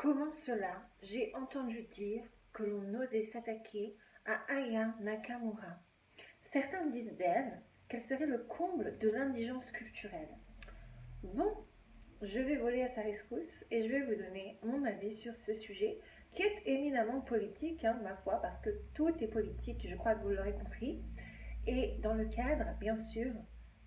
Comment cela, j'ai entendu dire que l'on osait s'attaquer à Aya Nakamura. Certains disent d'elle qu'elle serait le comble de l'indigence culturelle. Bon, je vais voler à sa rescousse et je vais vous donner mon avis sur ce sujet qui est éminemment politique, ma foi, parce que tout est politique, je crois que vous l'aurez compris, et dans le cadre, bien sûr,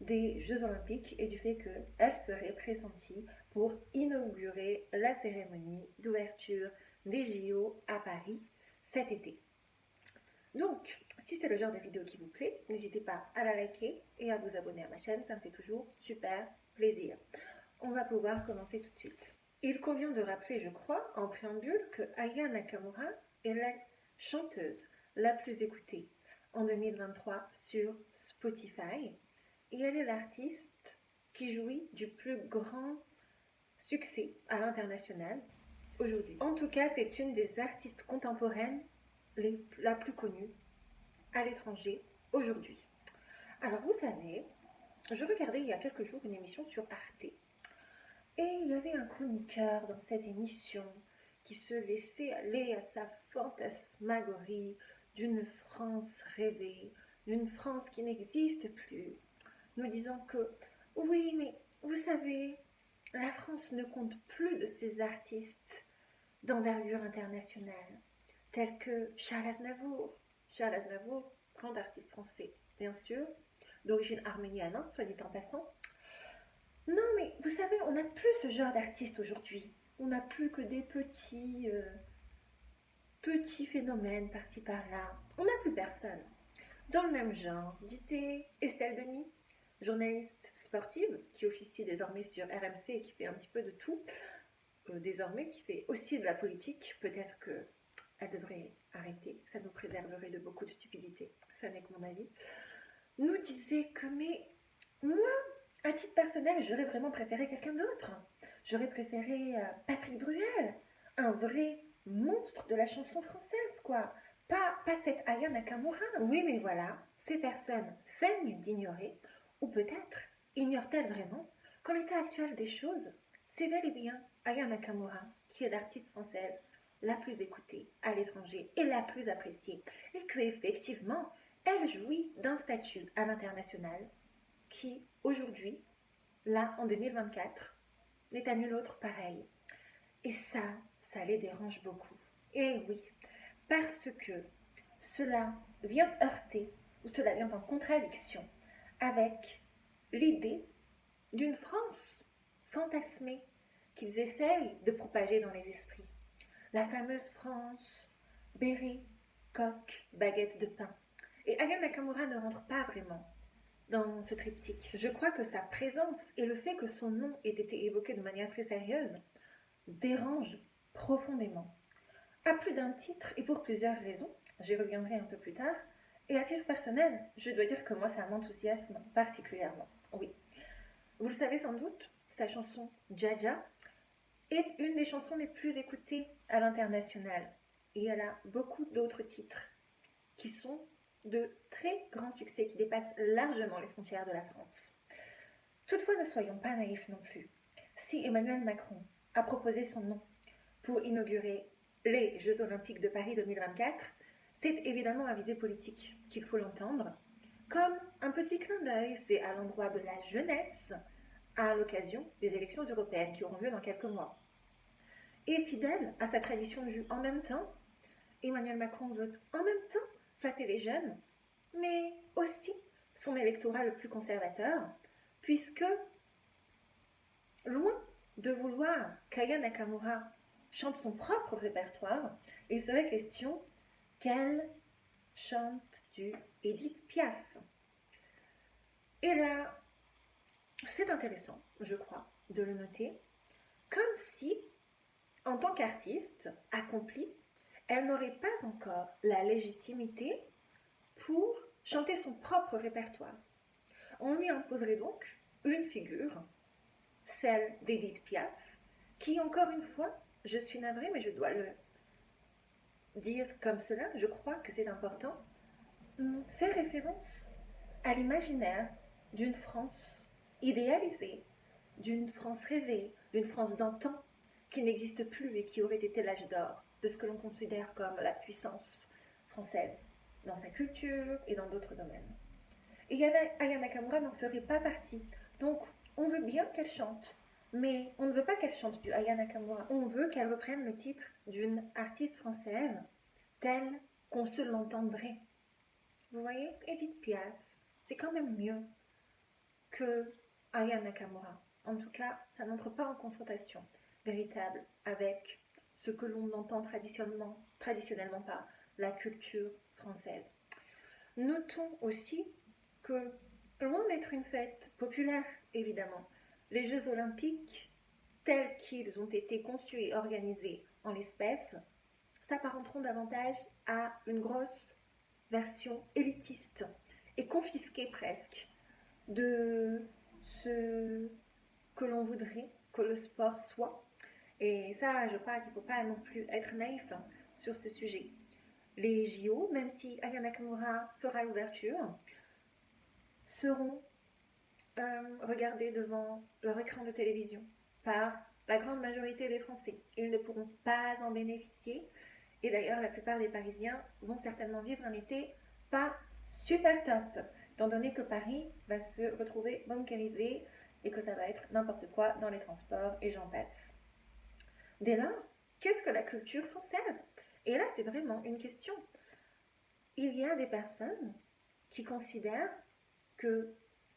des Jeux Olympiques et du fait qu'elle serait pressentie pour inaugurer la cérémonie d'ouverture des JO à Paris cet été. Donc, si c'est le genre de vidéo qui vous plaît, n'hésitez pas à la liker et à vous abonner à ma chaîne, ça me fait toujours super plaisir. On va pouvoir commencer tout de suite. Il convient de rappeler, je crois, en préambule, que Aya Nakamura est la chanteuse la plus écoutée en 2023 sur Spotify et elle est l'artiste qui jouit du plus grand succès à l'international aujourd'hui. En tout cas, c'est une des artistes contemporaines la plus connue à l'étranger aujourd'hui. Alors vous savez, je regardais il y a quelques jours une émission sur Arte et il y avait un chroniqueur dans cette émission qui se laissait aller à sa fantasmagorie d'une France rêvée, d'une France qui n'existe plus, nous disant que oui, mais vous savez, la France ne compte plus de ces artistes d'envergure internationale, tels que Charles Aznavour. Charles Aznavour, grand artiste français, bien sûr, d'origine arménienne, soit dit en passant. Non, mais vous savez, on n'a plus ce genre d'artistes aujourd'hui. On n'a plus que des petits phénomènes par-ci par-là. On n'a plus personne. Dans le même genre, dites Estelle Denis, journaliste sportive qui officie désormais sur RMC et qui fait un petit peu de tout, désormais qui fait aussi de la politique. Peut-être qu'elle devrait arrêter, ça nous préserverait de beaucoup de stupidité, ça n'est que mon avis, nous disait que mais moi, à titre personnel, j'aurais vraiment préféré quelqu'un d'autre. J'aurais préféré Patrick Bruel, un vrai monstre de la chanson française, quoi. Pas cette Aya Nakamura. Oui, mais voilà, ces personnes feignent d'ignorer, ou peut-être ignorent-elles vraiment qu'en l'état actuel des choses, c'est bel et bien Aya Nakamura qui est l'artiste française la plus écoutée à l'étranger et la plus appréciée, et que effectivement, elle jouit d'un statut à l'international qui, aujourd'hui, là, en 2024, n'est à nul autre pareil. Et ça les dérange beaucoup. Et oui, parce que cela vient heurter, ou cela vient en contradiction avec l'idée d'une France fantasmée qu'ils essayent de propager dans les esprits. La fameuse France, béret, coq, baguette de pain. Et Aya Nakamura ne rentre pas vraiment dans ce triptyque. Je crois que sa présence et le fait que son nom ait été évoqué de manière très sérieuse dérange profondément. À plus d'un titre et pour plusieurs raisons, j'y reviendrai un peu plus tard, et à titre personnel, je dois dire que moi ça m'enthousiasme particulièrement. Oui, vous le savez sans doute, sa chanson Jaja est une des chansons les plus écoutées à l'international, et elle a beaucoup d'autres titres qui sont de très grands succès qui dépassent largement les frontières de la France. Toutefois, ne soyons pas naïfs non plus. Si Emmanuel Macron a proposé son nom pour inaugurer les Jeux Olympiques de Paris 2024, c'est évidemment à visée politique qu'il faut l'entendre, comme un petit clin d'œil fait à l'endroit de la jeunesse à l'occasion des élections européennes qui auront lieu dans quelques mois. Et fidèle à sa tradition du en même temps, Emmanuel Macron veut en même temps flatter les jeunes, mais aussi son électorat le plus conservateur, puisque, loin de vouloir qu'Aya Nakamura chante son propre répertoire, il serait question qu'elle chante du Edith Piaf. Et là, c'est intéressant, je crois, de le noter, comme si, en tant qu'artiste accomplie, elle n'aurait pas encore la légitimité pour chanter son propre répertoire. On lui imposerait donc une figure, celle d'Edith Piaf, qui, encore une fois, je suis navrée, mais je dois le dire comme cela, je crois que c'est important, fait référence à l'imaginaire d'une France idéalisée, d'une France rêvée, d'une France d'antan, qui n'existe plus et qui aurait été l'âge d'or de ce que l'on considère comme la puissance française dans sa culture et dans d'autres domaines. Et Aya Nakamura n'en ferait pas partie. Donc, on veut bien qu'elle chante, mais on ne veut pas qu'elle chante du Aya Nakamura. On veut qu'elle reprenne le titre d'une artiste française telle qu'on se l'entendrait. Vous voyez, Edith Piaf, c'est quand même mieux que Aya Nakamura. En tout cas, ça n'entre pas en confrontation véritable avec ce que l'on entend traditionnellement par la culture française. Notons aussi que, loin d'être une fête populaire, évidemment, les Jeux Olympiques, tels qu'ils ont été conçus et organisés en l'espèce, s'apparenteront davantage à une grosse version élitiste et confisquée presque de ce que l'on voudrait que le sport soit. Et ça, je crois qu'il ne faut pas non plus être naïf sur ce sujet. Les JO, même si Aya Nakamura fera l'ouverture, seront regardés devant leur écran de télévision par la grande majorité des Français. Ils ne pourront pas en bénéficier. Et d'ailleurs, la plupart des Parisiens vont certainement vivre un été pas super top, étant donné que Paris va se retrouver bunkérisé et que ça va être n'importe quoi dans les transports et j'en passe. Dès lors, qu'est-ce que la culture française? Et là, c'est vraiment une question. Il y a des personnes qui considèrent que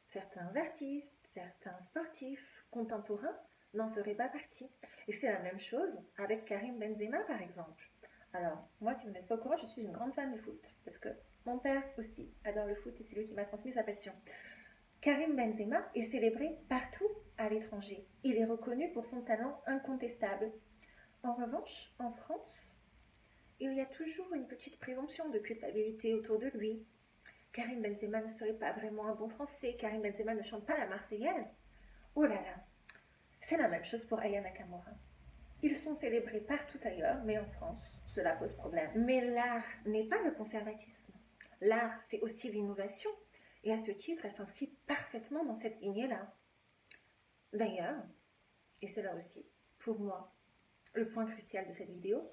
certains artistes, certains sportifs contemporains n'en feraient pas partie. Et c'est la même chose avec Karim Benzema, par exemple. Alors, moi, si vous n'êtes pas au courant, je suis une grande fan du foot, parce que mon père aussi adore le foot et c'est lui qui m'a transmis sa passion. Karim Benzema est célébré partout à l'étranger. Il est reconnu pour son talent incontestable. En revanche, en France, il y a toujours une petite présomption de culpabilité autour de lui. Karim Benzema ne serait pas vraiment un bon Français, Karim Benzema ne chante pas la Marseillaise. Oh là là, c'est la même chose pour Aya Nakamura. Ils sont célébrés partout ailleurs, mais en France, cela pose problème. Mais l'art n'est pas le conservatisme. L'art, c'est aussi l'innovation. Et à ce titre, elle s'inscrit parfaitement dans cette lignée-là. D'ailleurs, et c'est là aussi, pour moi, le point crucial de cette vidéo,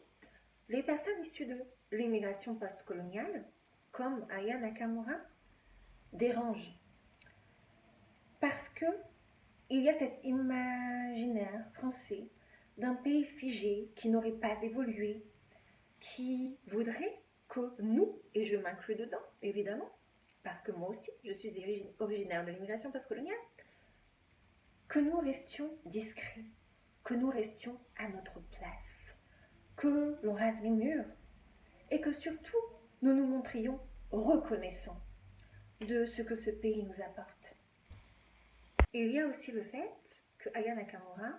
les personnes issues de l'immigration post-coloniale, comme Aya Nakamura, dérangent. Parce que il y a cet imaginaire français d'un pays figé qui n'aurait pas évolué, qui voudrait que nous, et je m'inclus dedans, évidemment, parce que moi aussi, je suis originaire de l'immigration postcoloniale, que nous restions discrets, que nous restions à notre place, que l'on rase les murs, et que surtout, nous nous montrions reconnaissants de ce que ce pays nous apporte. Il y a aussi le fait que Aya Nakamura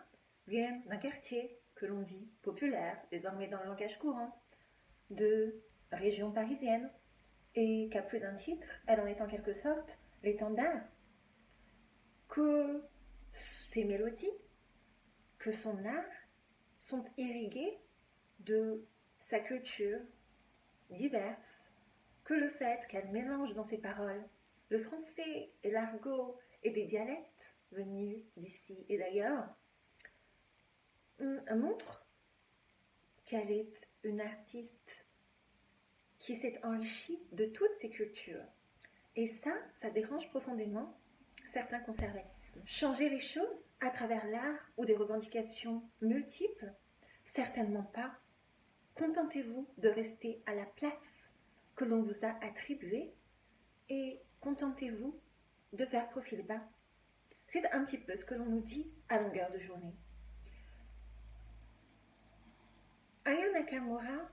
vienne d'un quartier que l'on dit populaire, désormais dans le langage courant, de région parisienne, et qu'à plus d'un titre, elle en est en quelque sorte l'étendard, que ses mélodies, que son art sont irrigués de sa culture diverse, que le fait qu'elle mélange dans ses paroles le français et l'argot et des dialectes venus d'ici et d'ailleurs, montre qu'elle est une artiste qui s'est enrichie de toutes ces cultures. Et ça dérange profondément certains conservatismes. Changer les choses à travers l'art ou des revendications multiples? Certainement pas. Contentez-vous de rester à la place que l'on vous a attribuée et contentez-vous de faire profil bas. C'est un petit peu ce que l'on nous dit à longueur de journée. Aya Nakamura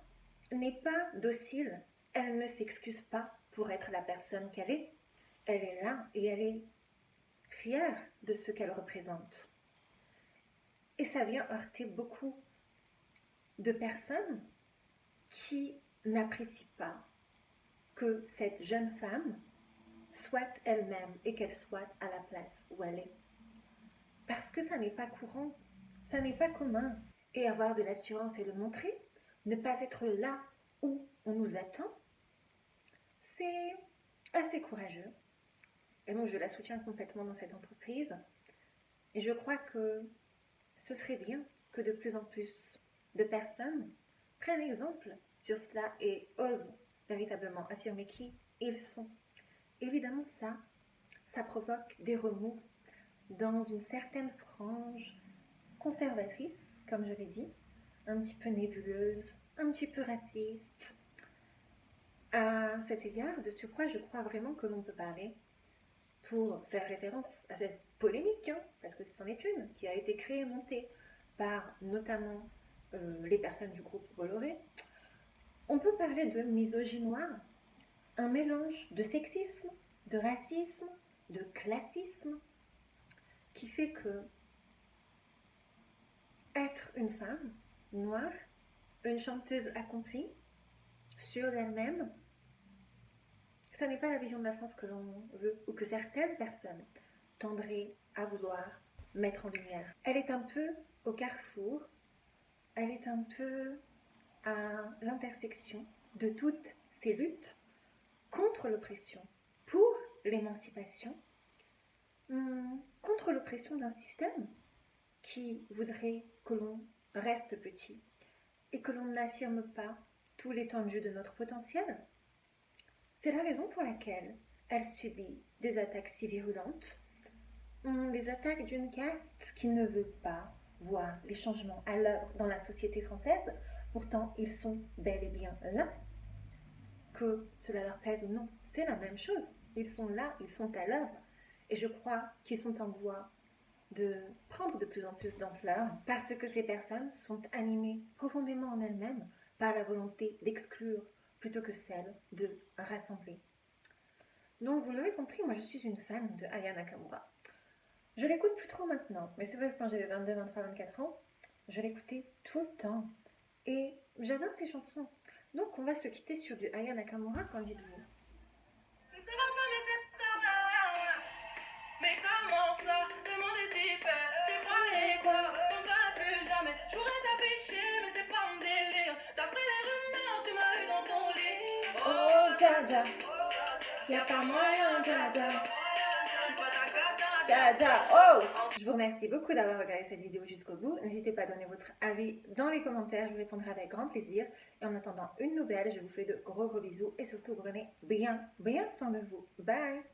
n'est pas docile, elle ne s'excuse pas pour être la personne qu'elle est. Elle est là et elle est fière de ce qu'elle représente. Et ça vient heurter beaucoup de personnes qui n'apprécient pas que cette jeune femme soit elle-même et qu'elle soit à la place où elle est. Parce que ça n'est pas courant, ça n'est pas commun. Et avoir de l'assurance et le montrer, ne pas être là où on nous attend, c'est assez courageux. Et donc je la soutiens complètement dans cette entreprise. Et je crois que ce serait bien que de plus en plus de personnes prennent exemple sur cela et osent véritablement affirmer qui ils sont. Évidemment, ça provoque des remous dans une certaine frange conservatrice, comme je l'ai dit, un petit peu nébuleuse, un petit peu raciste. À cet égard, de sur quoi je crois vraiment que l'on peut parler pour faire référence à cette polémique, hein, parce que c'en est une qui a été créée et montée par notamment les personnes du groupe Bolloré. On peut parler de misogynoir, un mélange de sexisme, de racisme, de classisme, qui fait que être une femme noire, une chanteuse accomplie, sûre d'elle-même, ça n'est pas la vision de la France que l'on veut ou que certaines personnes tendraient à vouloir mettre en lumière. Elle est un peu au carrefour, elle est un peu à l'intersection de toutes ces luttes contre l'oppression, pour l'émancipation, contre l'oppression d'un système qui voudrait que l'on reste petit et que l'on n'affirme pas tout l'étendue de notre potentiel. C'est la raison pour laquelle elle subit des attaques si virulentes, les attaques d'une caste qui ne veut pas voir les changements à l'œuvre dans la société française. Pourtant, ils sont bel et bien là. Que cela leur plaise ou non, c'est la même chose. Ils sont là, ils sont à l'œuvre. Et je crois qu'ils sont en voie de prendre de plus en plus d'ampleur parce que ces personnes sont animées profondément en elles-mêmes par la volonté d'exclure plutôt que celle de rassembler. Donc vous l'aurez compris, moi je suis une fan de Aya Nakamura. Je l'écoute plus trop maintenant, mais c'est vrai que quand j'avais 22, 23, 24 ans, je l'écoutais tout le temps. Et j'adore ses chansons. Donc on va se quitter sur du Aya Nakamura, qu'en dites-vous? Mais comment ça, le monde est hyper. Tu croyais quoi? On se verra plus jamais. Je pourrais t'afficher, mais c'est pas mon délire. D'après les rumeurs, tu m'as eu dans ton lit. Oh, Dja, y'a pas moyen, Dja. Je suis pas ta Dja, cata. oh! Je vous remercie beaucoup d'avoir regardé cette vidéo jusqu'au bout. N'hésitez pas à donner votre avis dans les commentaires, je vous répondrai avec grand plaisir. Et en attendant une nouvelle, je vous fais de gros bisous et surtout prenez bien soin de vous. Bye!